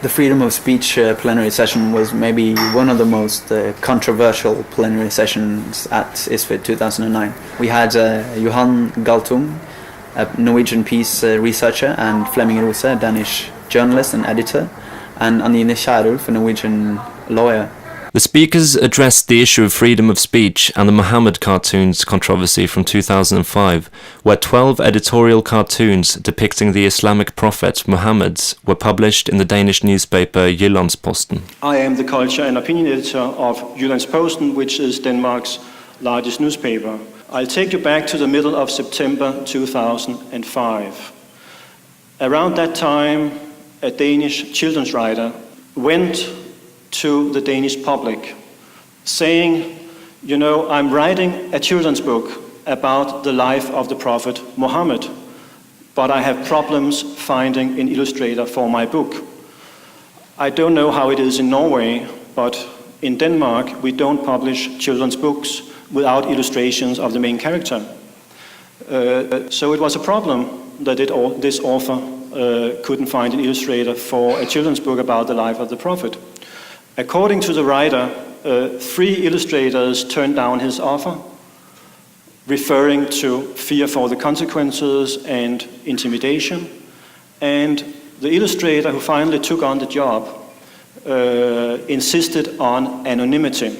The freedom of speech plenary session was maybe one of the most controversial plenary sessions at ISFiT 2009. We had Johan Galtung, a Norwegian peace researcher, and Flemming Rose, a Danish journalist and editor, and Anine Kjærulf, a Norwegian lawyer. The speakers addressed the issue of freedom of speech and the Muhammad cartoons controversy from 2005, where 12 editorial cartoons depicting the Islamic prophet Muhammad were published in the Danish newspaper Jyllands-Posten. I am the culture and opinion editor of Jyllands-Posten, which is Denmark's largest newspaper. I'll take you back to the middle of September 2005. Around that time, a Danish children's writer went to the Danish public saying, you know, I'm writing a children's book about the life of the Prophet Muhammad, but I have problems finding an illustrator for my book. I don't know how it is in Norway, but in Denmark we don't publish children's books without illustrations of the main character. So it was a problem that this author couldn't find an illustrator for a children's book about the life of the Prophet. According to the writer, 3 illustrators turned down his offer, referring to fear for the consequences and intimidation. And the illustrator who finally took on the job insisted on anonymity.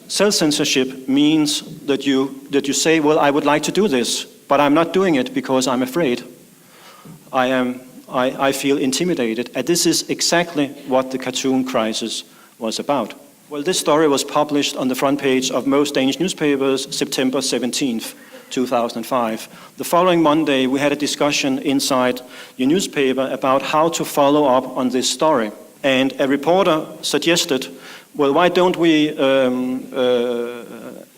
Self-censorship means that you say, well, I would like to do this, but I'm not doing it because I'm afraid. I feel intimidated, and this is exactly what the cartoon crisis was about. Well, this story was published on the front page of most Danish newspapers September 17th, 2005. The following Monday, we had a discussion inside the newspaper about how to follow up on this story. And a reporter suggested, well, why don't we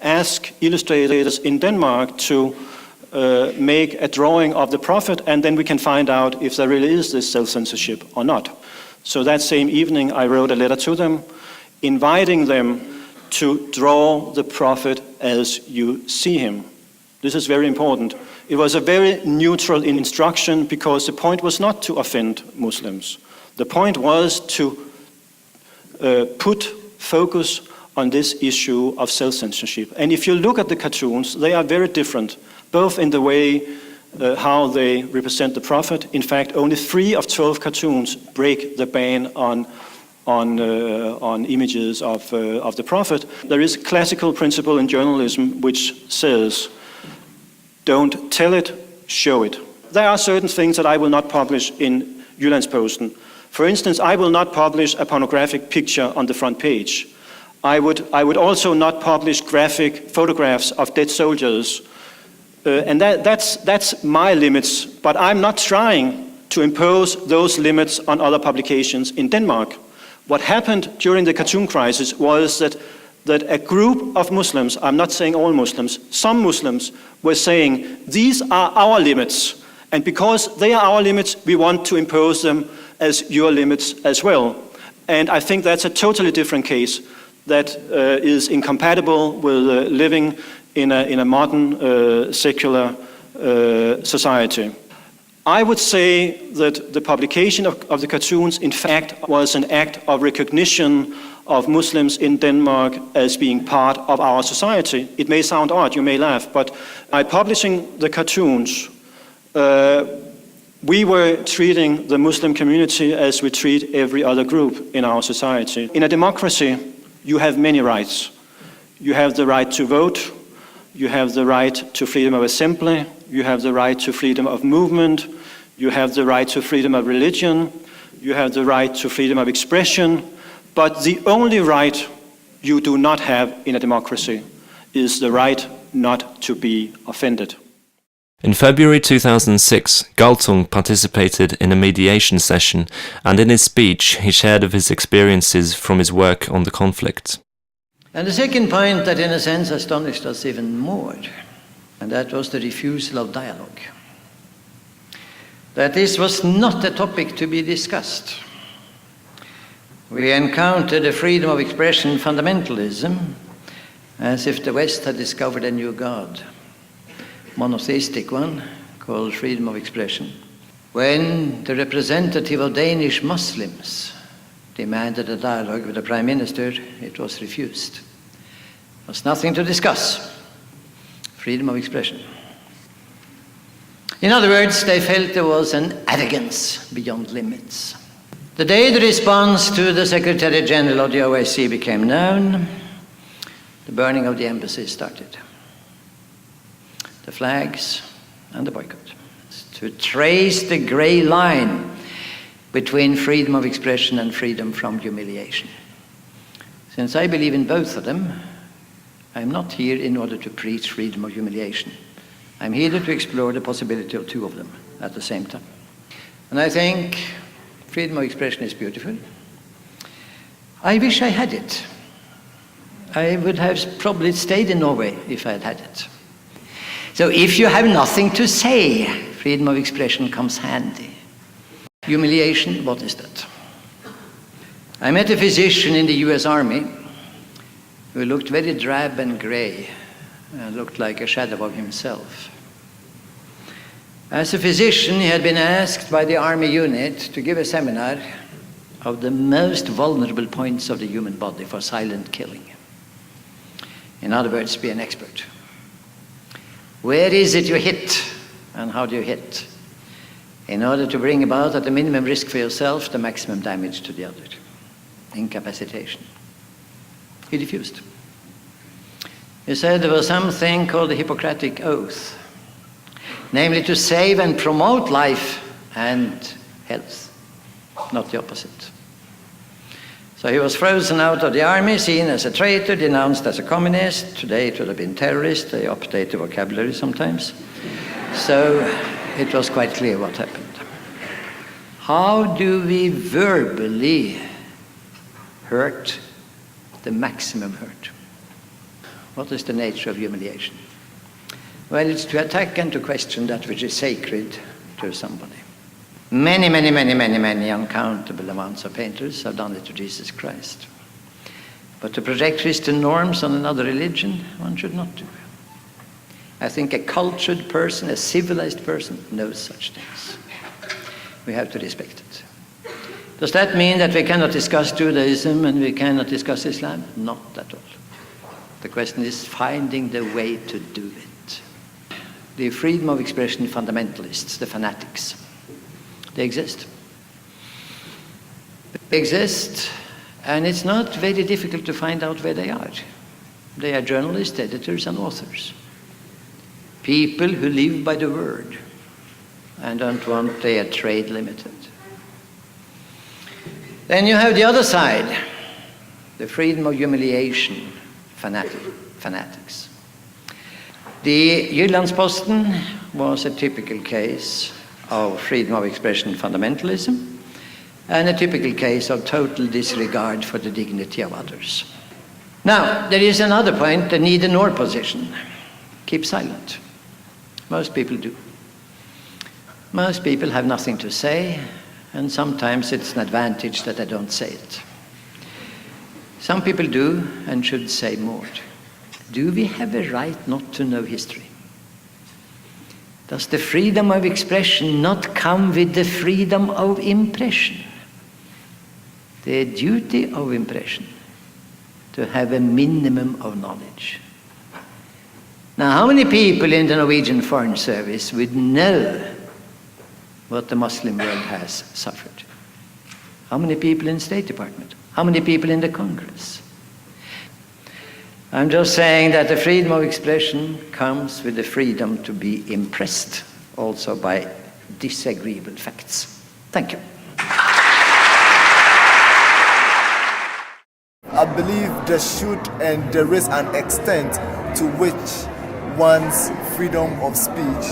ask illustrators in Denmark to make a drawing of the Prophet, and then we can find out if there really is this self-censorship or not. So that same evening I wrote a letter to them, inviting them to draw the Prophet as you see him. This is very important. It was a very neutral instruction because the point was not to offend Muslims. The point was to put focus on this issue of self-censorship. And if you look at the cartoons, they are very different, both in the way how they represent the Prophet. In fact, only 3 of 12 cartoons break the ban on images of the Prophet. There is a classical principle in journalism which says, don't tell it, show it. There are certain things that I will not publish in Jyllands-Posten. For instance, I will not publish a pornographic picture on the front page. I would also not publish graphic photographs of dead soldiers. And that's my limits, but I'm not trying to impose those limits on other publications in Denmark. What happened during the cartoon crisis was that a group of Muslims, I'm not saying all Muslims, some Muslims were saying, these are our limits, and because they are our limits, we want to impose them as your limits as well. And I think that's a totally different case that is incompatible with living in a modern secular society. I would say that the publication of the cartoons, in fact, was an act of recognition of Muslims in Denmark as being part of our society. It may sound odd, you may laugh, but by publishing the cartoons, we were treating the Muslim community as we treat every other group in our society. In a democracy, you have many rights. You have the right to vote, you have the right to freedom of assembly, you have the right to freedom of movement, you have the right to freedom of religion, you have the right to freedom of expression, but the only right you do not have in a democracy is the right not to be offended. In February 2006, Galtung participated in a mediation session, and in his speech he shared of his experiences from his work on the conflict. And the second point that in a sense astonished us even more, and that was the refusal of dialogue. That this was not a topic to be discussed. We encountered the freedom of expression fundamentalism as if the West had discovered a new God, monotheistic one called freedom of expression. When the representative of Danish Muslims demanded a dialogue with the Prime Minister, it was refused. There was nothing to discuss. Freedom of expression. In other words, they felt there was an arrogance beyond limits. The day the response to the Secretary General of the OSCE became known, the burning of the embassies started. The flags and the boycott. To trace the grey line between freedom of expression and freedom from humiliation. Since I believe in both of them, I'm not here in order to preach freedom of humiliation. I'm here to explore the possibility of two of them at the same time. And I think freedom of expression is beautiful. I wish I had it. I would have probably stayed in Norway if I had had it. So if you have nothing to say, freedom of expression comes handy. Humiliation, what is that? I met a physician in the US Army who looked very drab and grey and looked like a shadow of himself. As a physician, he had been asked by the Army unit to give a seminar of the most vulnerable points of the human body for silent killing. In other words, be an expert. Where is it you hit, and how do you hit? In order to bring about, at the minimum risk for yourself, the maximum damage to the other. Incapacitation. He refused. He said there was something called the Hippocratic Oath, namely to save and promote life and health, not the opposite. So he was frozen out of the army, seen as a traitor, denounced as a communist. Today it would have been terrorist. They update the vocabulary sometimes. So it was quite clear what happened. How do we verbally hurt the maximum hurt? What is the nature of humiliation? Well, it's to attack and to question that which is sacred to somebody. Many uncountable amounts of painters have done it to Jesus Christ. But to project Christian norms on another religion, one should not do. I think a cultured person, a civilized person, knows such things. We have to respect it. Does that mean that we cannot discuss Judaism and we cannot discuss Islam? Not at all. The question is finding the way to do it. The freedom of expression fundamentalists, the fanatics, they exist. They exist, and it's not very difficult to find out where they are. They are journalists, editors, and authors. People who live by the word and don't want their trade limited. Then you have the other side, the freedom of humiliation fanatics. The Jyllandsposten was a typical case of freedom of expression fundamentalism and a typical case of total disregard for the dignity of others. Now, there is another point, the neither nor position. Keep silent. Most people do. Most people have nothing to say, and sometimes it's an advantage that they don't say it. Some people do and should say more. Do we have a right not to know history? Does the freedom of expression not come with the freedom of impression? The duty of impression, to have a minimum of knowledge. Now, how many people in the Norwegian Foreign Service would know what the Muslim world has suffered? How many people in the State Department? How many people in the Congress? I'm just saying that the freedom of expression comes with the freedom to be impressed also by disagreeable facts. Thank you. I believe there should and there is an extent to which one's freedom of speech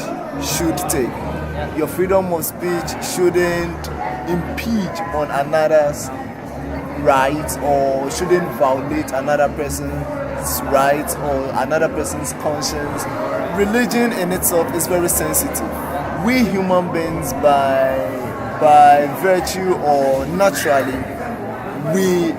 should take. Your freedom of speech shouldn't impede on another's rights or shouldn't violate another person's rights or another person's conscience. Religion in itself is very sensitive. We human beings, by virtue or naturally, we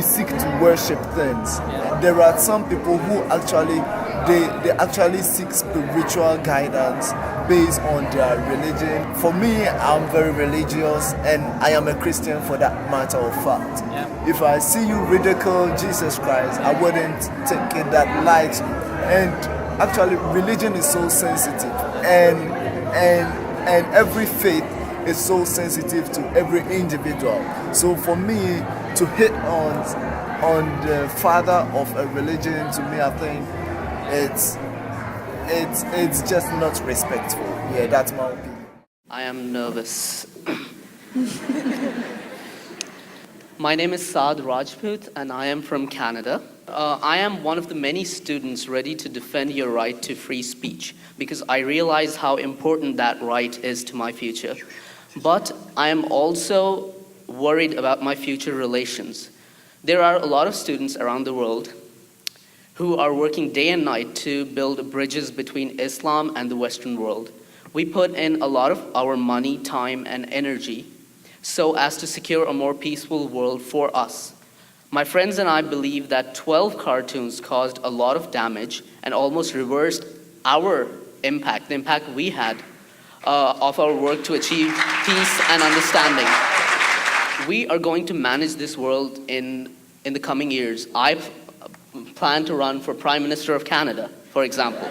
seek to worship things. There are some people who actually they actually seek spiritual guidance based on their religion. For me, I'm very religious and I am a Christian for that matter of fact. Yeah. If I see you ridicule Jesus Christ, I wouldn't take it that lightly. And actually, religion is so sensitive, and every faith is so sensitive to every individual. So for me to hit on the father of a religion, to me, I think it's just not respectful. Yeah, that's my opinion. I am nervous. My name is Saad Rajput and I am from Canada. I am one of the many students ready to defend your right to free speech because I realize how important that right is to my future. But I am also worried about my future relations. There are a lot of students around the world who are working day and night to build bridges between Islam and the Western world. We put in a lot of our money, time, and energy so as to secure a more peaceful world for us. My friends and I believe that 12 cartoons caused a lot of damage and almost reversed our impact, the impact we had of our work to achieve peace and understanding. We are going to manage this world in the coming years. I plan to run for Prime Minister of Canada, for example.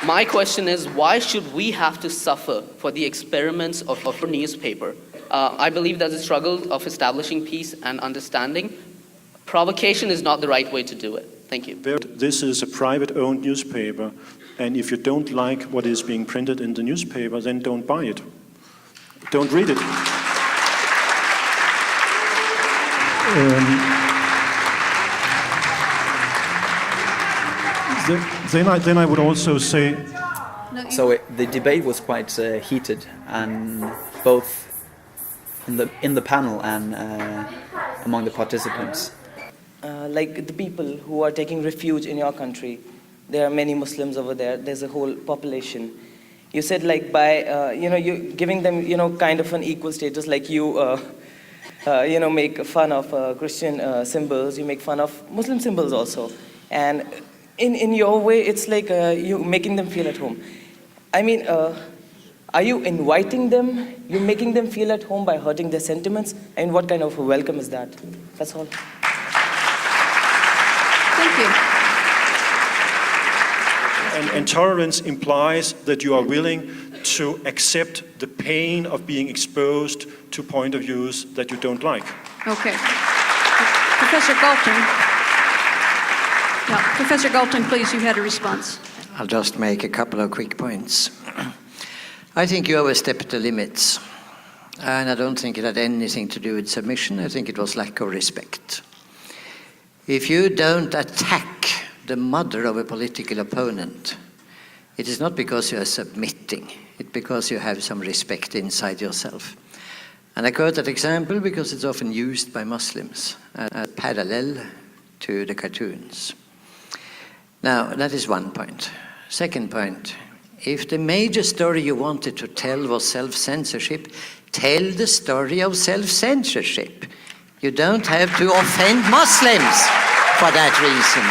My question is, why should we have to suffer for the experiments of a newspaper? I believe that the struggle of establishing peace and understanding, provocation is not the right way to do it. Thank you. This is a private-owned newspaper, and if you don't like what is being printed in the newspaper, then don't buy it. Don't read it. Then I would also say... So the debate was quite heated, and both in the panel and among the participants. Like the people who are taking refuge in your country, there are many Muslims over there. There's a whole population. You said like by you giving them kind of an equal status, like you make fun of Christian symbols, you make fun of Muslim symbols also, and in your way, it's like you making them feel at home. I mean, are you inviting them? You're making them feel at home by hurting their sentiments? And what kind of a welcome is that? That's all. Thank you. And tolerance implies that you are willing to accept the pain of being exposed to point of views that you don't like. Okay. Professor Galton. Yeah, Professor Galton, please, you had a response. I'll just make a couple of quick points. I think you overstepped the limits, and I don't think it had anything to do with submission. I think it was lack of respect. If you don't attack the mother of a political opponent, it is not because you are submitting, it's because you have some respect inside yourself. And I quote that example because it's often used by Muslims as parallel to the cartoons. Now, that is one point. Second point, if the major story you wanted to tell was self-censorship, tell the story of self-censorship. You don't have to offend Muslims for that reason.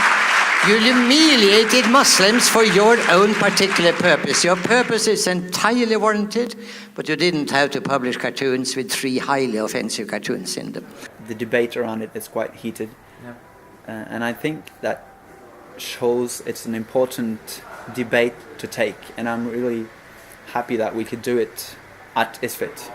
You humiliated Muslims for your own particular purpose. Your purpose is entirely warranted, but you didn't have to publish cartoons with 3 highly offensive cartoons in them. The debate around it is quite heated, and I think that shows it's an important debate to take, and I'm really happy that we could do it at ISFiT.